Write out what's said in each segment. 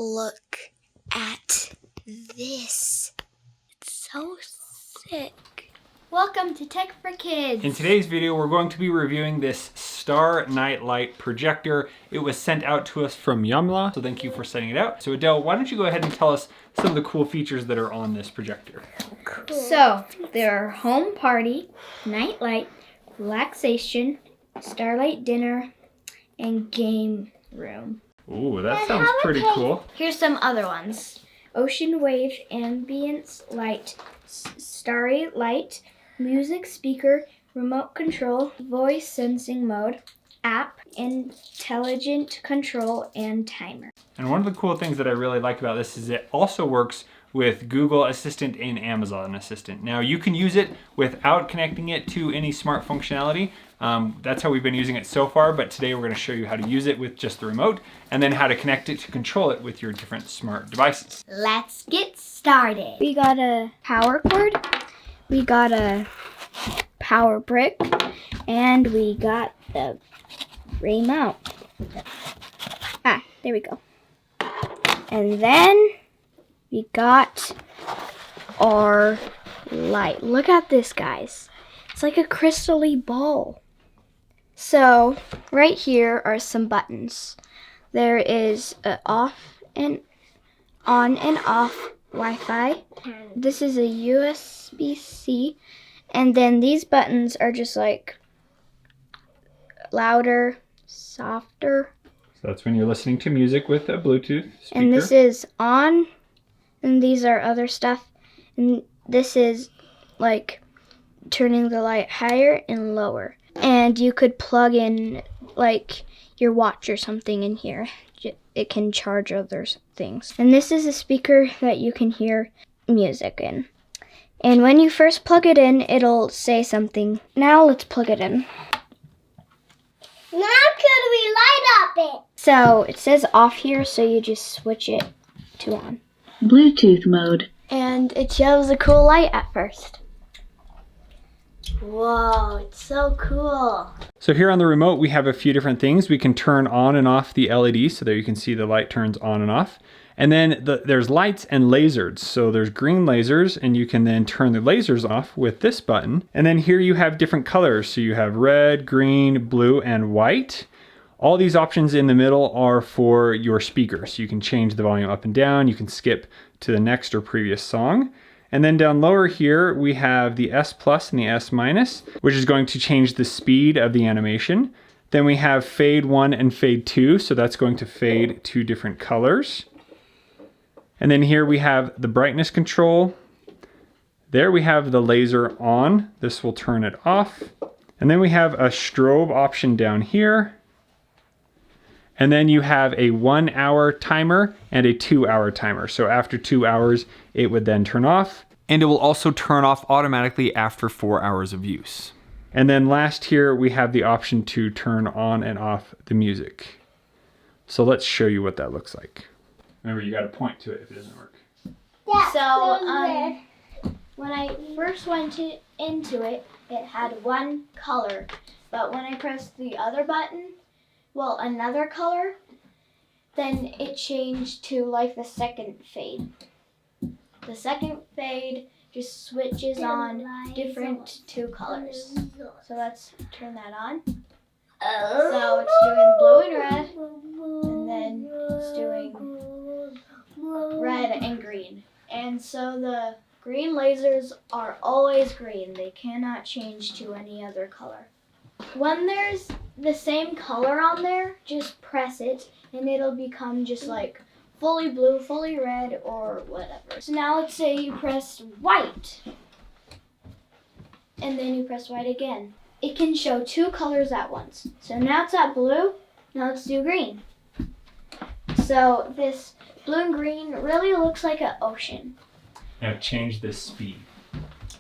Look at this. It's so sick. Welcome to Tech for Kids. In today's video, we're going to be reviewing this Star Night Light projector. It was sent out to us from Yumla, so thank you for sending it out. So Adele, why don't you go ahead and tell us some of the cool features that are on this projector? Cool. So, there are home party, night light, relaxation, starlight dinner, and game room. Ooh, that sounds pretty cool. Here's some other ones. Ocean wave, ambience light, starry light, music speaker, remote control, voice sensing mode, app, intelligent control, and timer. And one of the cool things that I really like about this is it also works with Google Assistant and Amazon Assistant. Now you can use it without connecting it to any smart functionality. That's how we've been using it so far, but today we're going to show you how to use it with just the remote and then how to connect it to control it with your different smart devices. Let's get started. We got a power cord, we got a power brick, and we got the remote. Ah, there we go. And then we got our light. Look at this, guys. It's like a crystal-y ball. So, right here are some buttons. There is an on and off Wi-Fi. This is a USB-C. And then these buttons are just like louder, softer. So that's when you're listening to music with a Bluetooth speaker. And this is on, and these are other stuff. And this is like turning the light higher and lower. And you could plug in like your watch or something in here. It can charge other things. And this is a speaker that you can hear music in. And when you first plug it in, it'll say something. Now let's plug it in. Now could we light up it? So it says off here, so you just switch it to on. Bluetooth mode. And it shows a cool light at first. Whoa, it's so cool. So here on the remote, we have a few different things. We can turn on and off the LED, so there you can see the light turns on and off. And then there's lights and lasers. So there's green lasers, and you can then turn the lasers off with this button. And then here you have different colors. So you have red, green, blue, and white. All these options in the middle are for your speakers. So you can change the volume up and down. You can skip to the next or previous song. And then down lower here, we have the S plus and the S minus, which is going to change the speed of the animation. Then we have fade 1 and fade 2. So that's going to fade 2 different colors. And then here we have the brightness control. There we have the laser on. This will turn it off. And then we have a strobe option down here. And then you have a 1 hour timer and a 2 hour timer. So after 2 hours, it would then turn off. And it will also turn off automatically after 4 hours of use. And then last here, we have the option to turn on and off the music. So let's show you what that looks like. Remember, you got to point to it if it doesn't work. Yeah, So, when I first went into it, it had one color. But when I pressed the other button, well, another color, then it changed to like the second fade. The second fade just switches on different 2 colors. So let's turn that on. So it's doing blue and red, and then it's doing red and green. And so the green lasers are always green. They cannot change to any other color. When there's the same color on there, just press it and it'll become just like fully blue, fully red, or whatever. So now let's say you press white and then you press white again. It can show 2 colors at once. So now it's at blue, now let's do green. So this blue and green really looks like an ocean. Now change the speed.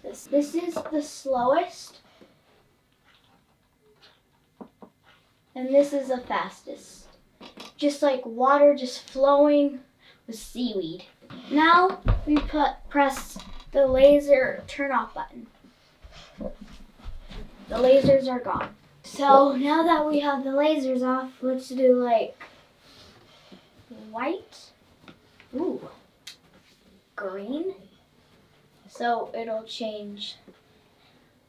This is the slowest. And this is the fastest. Just like water just flowing with seaweed. Now we press the laser turn off button. The lasers are gone. So now that we have the lasers off, let's do like white Ooh. Green. So it'll change.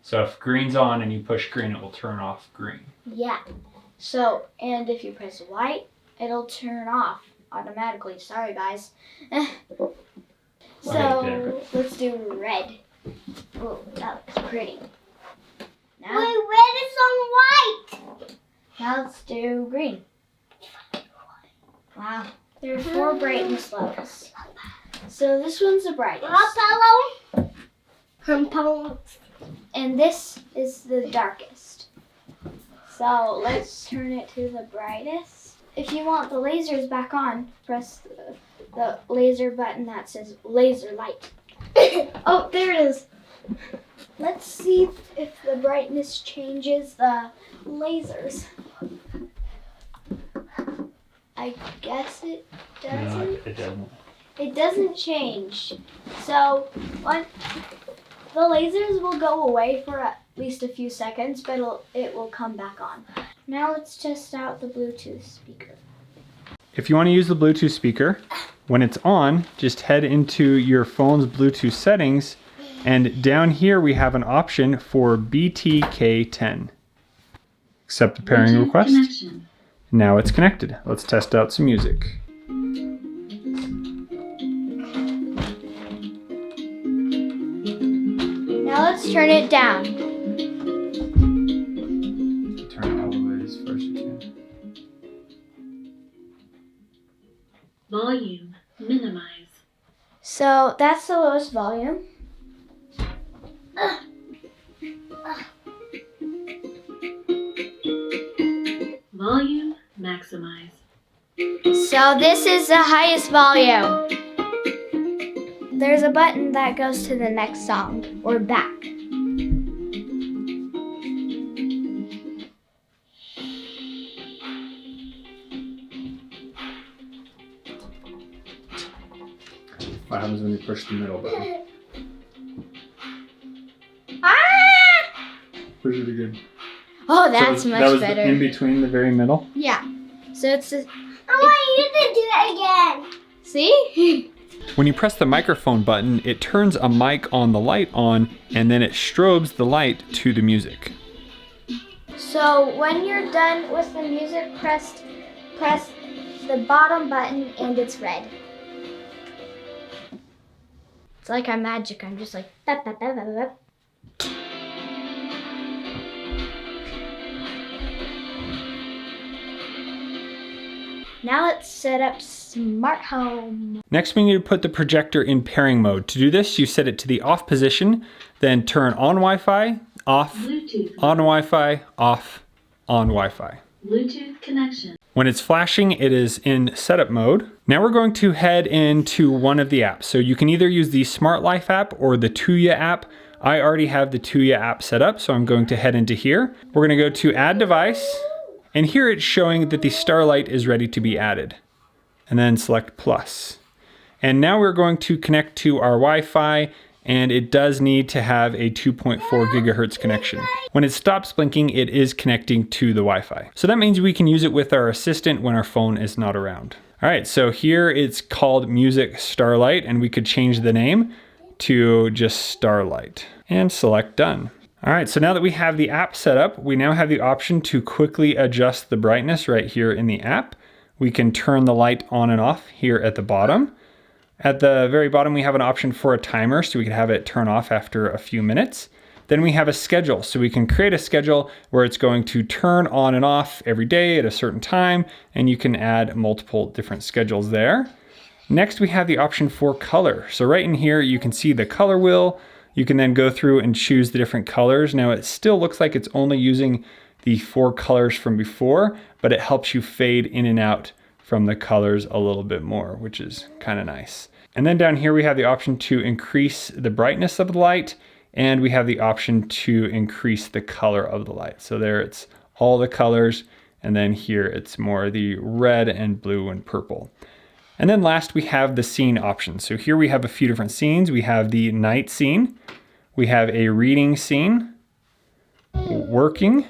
So if green's on and you push green, it will turn off green. Yeah. So, and if you press white, it'll turn off automatically. Sorry, guys. So let's do red. Oh, that looks pretty. Now, Wait, red is on white. now let's do green. Wow, there are 4 brightness levels. So this one's the brightest, and this is the darkest. So let's turn it to the brightest. If you want the lasers back on, press the laser button that says laser light. Oh, there it is. Let's see if the brightness changes the lasers. I guess it doesn't. No, it doesn't. It doesn't change. So the lasers will go away for at least a few seconds, but it will come back on. Now let's test out the Bluetooth speaker. If you want to use the Bluetooth speaker, when it's on, just head into your phone's Bluetooth settings, and down here we have an option for BTK10. Accept the pairing Bluetooth request. connection. Now it's connected. Let's test out some music. Now let's turn it down. Turn it all the way as far as you can. Volume minimize. So that's the lowest volume. Volume maximize. So this is the highest volume. There's a button that goes to the next song or back. What happens when you push the middle button? Ah! Push it again. Oh, that's so much that was better. in between the very middle. Yeah. So it's a, I want you to do it again. see? When you press the microphone button, it turns a mic on the light on, and then it strobes the light to the music. So when you're done with the music, press the bottom button and it's red. It's like I'm magic. I'm just like bap, bap, bap, bap, bap. Now let's set up smart home. Next, we need to put the projector in pairing mode. To do this, you set it to the off position, then turn on Wi-Fi, off, Bluetooth. on Wi-Fi, off, on Wi-Fi. Bluetooth connection. When it's flashing, it is in setup mode. Now we're going to head into one of the apps. So you can either use the Smart Life app or the Tuya app. I already have the Tuya app set up, so I'm going to head into here. We're going to go to Add Device, and here it's showing that the Starlight is ready to be added. And then select Plus. And now we're going to connect to our Wi-Fi, and it does need to have a 2.4 gigahertz connection. When it stops blinking, it is connecting to the Wi-Fi. So that means we can use it with our assistant when our phone is not around. All right, so here it's called Music Starlight, and we could change the name to just Starlight and select Done. All right, so now that we have the app set up, we now have the option to quickly adjust the brightness right here in the app. We can turn the light on and off here at the bottom. At the very bottom, we have an option for a timer, so we can have it turn off after a few minutes. Then we have a schedule, so we can create a schedule where it's going to turn on and off every day at a certain time, and you can add multiple different schedules there. Next, we have the option for color. So right in here, you can see the color wheel. You can then go through and choose the different colors. Now, it still looks like it's only using the 4 colors from before, but it helps you fade in and out from the colors a little bit more, which is kind of nice. And then down here, we have the option to increase the brightness of the light, and we have the option to increase the color of the light. So there it's all the colors, and then here it's more the red and blue and purple. And then last, we have the scene options. So here we have a few different scenes. We have the night scene, we have a reading scene, working,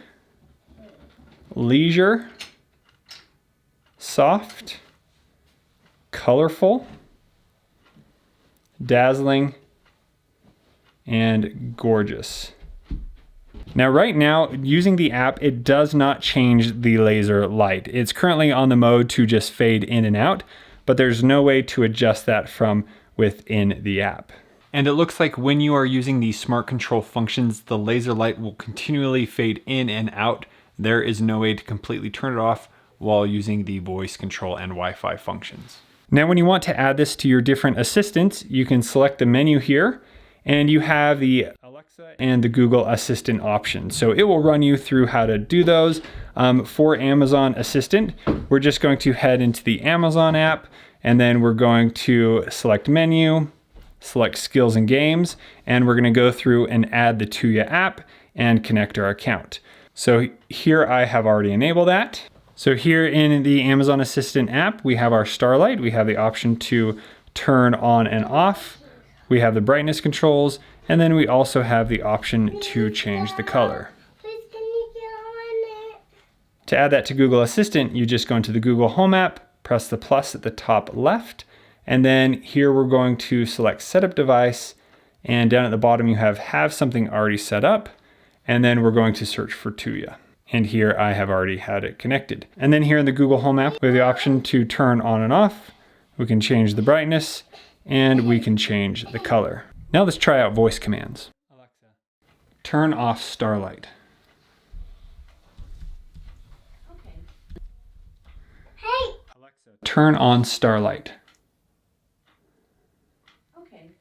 leisure, soft, colorful, dazzling, and gorgeous. Now right now, using the app, it does not change the laser light. It's currently on the mode to just fade in and out, but there's no way to adjust that from within the app. And it looks like when you are using the smart control functions, the laser light will continually fade in and out. There is no way to completely turn it off while using the voice control and Wi-Fi functions. Now, when you want to add this to your different assistants, you can select the menu here, and you have the Alexa and the Google Assistant options. So it will run you through how to do those. For Amazon Assistant, we're just going to head into the Amazon app, and then we're going to select menu, select skills and games, and we're going to go through and add the Tuya app and connect our account. So here I have already enabled that. So here in the Amazon Assistant app, we have our Starlight. We have the option to turn on and off. We have the brightness controls, and then we also have the option to change the color. Please, can you get on it? To add that to Google Assistant, you just go into the Google Home app, press the plus at the top left, and then here we're going to select Setup Device, and down at the bottom you have something already set up, and then we're going to search for Tuya. And here I have already had it connected. And then here in the Google Home app, we have the option to turn on and off. We can change the brightness, and we can change the color. Now let's try out voice commands. Alexa, turn off Starlight. Okay. Hey, Alexa, turn on Starlight. Okay.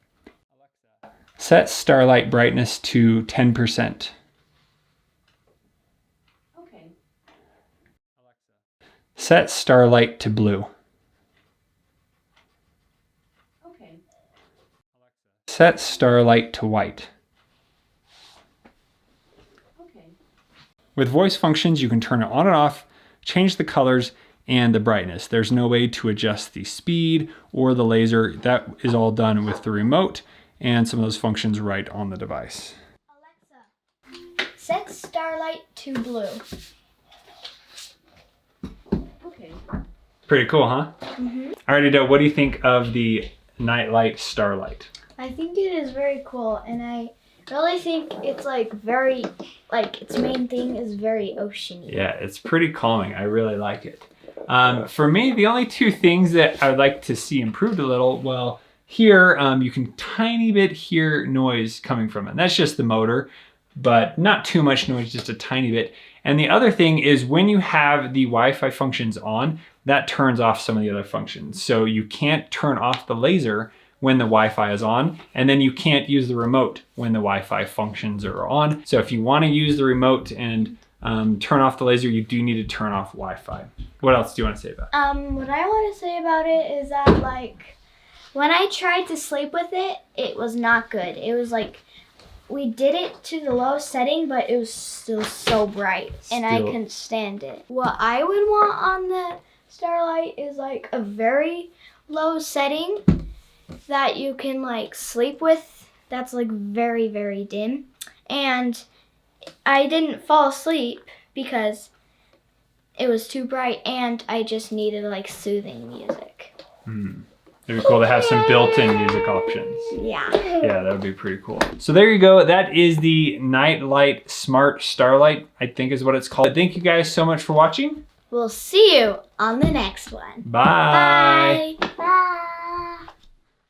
Set Starlight brightness to 10%. Okay. Set Starlight to blue. Okay. Set Starlight to white. Okay. With voice functions, you can turn it on and off, change the colors and the brightness. There's no way to adjust the speed or the laser. That is all done with the remote and some of those functions right on the device. Alexa, set Starlight to blue. Okay. Pretty cool, huh? Mm-hmm. Alrighty, Doe, what do you think of the Nightlight Starlight? I think it is very cool, and I really think it's its main thing is very oceany. Yeah, it's pretty calming. I really like it. For me, the only two things that I would like to see improved a little, well, here you can tiny bit hear noise coming from it. That's just the motor, but not too much noise, just a tiny bit. And the other thing is when you have the Wi-Fi functions on, that turns off some of the other functions. So you can't turn off the laser when the Wi-Fi is on, and then you can't use the remote when the Wi-Fi functions are on. So if you want to use the remote and turn off the laser, you do need to turn off Wi-Fi. What else do you want to say about it? What I want to say about it is that when I tried to sleep with it, it was not good. It was we did it to the lowest setting, but it was still so bright, and I couldn't stand it. What I would want on the Starlight is a very low setting that you can sleep with. That's very, very dim. And I didn't fall asleep because it was too bright, and I just needed soothing music. It'd be cool to have some built-in music options. Yeah. Yeah, that would be pretty cool. So there you go. That is the Nightlight Smart Starlight, I think is what it's called. Thank you guys so much for watching. We'll see you on the next one. Bye. Bye. bye.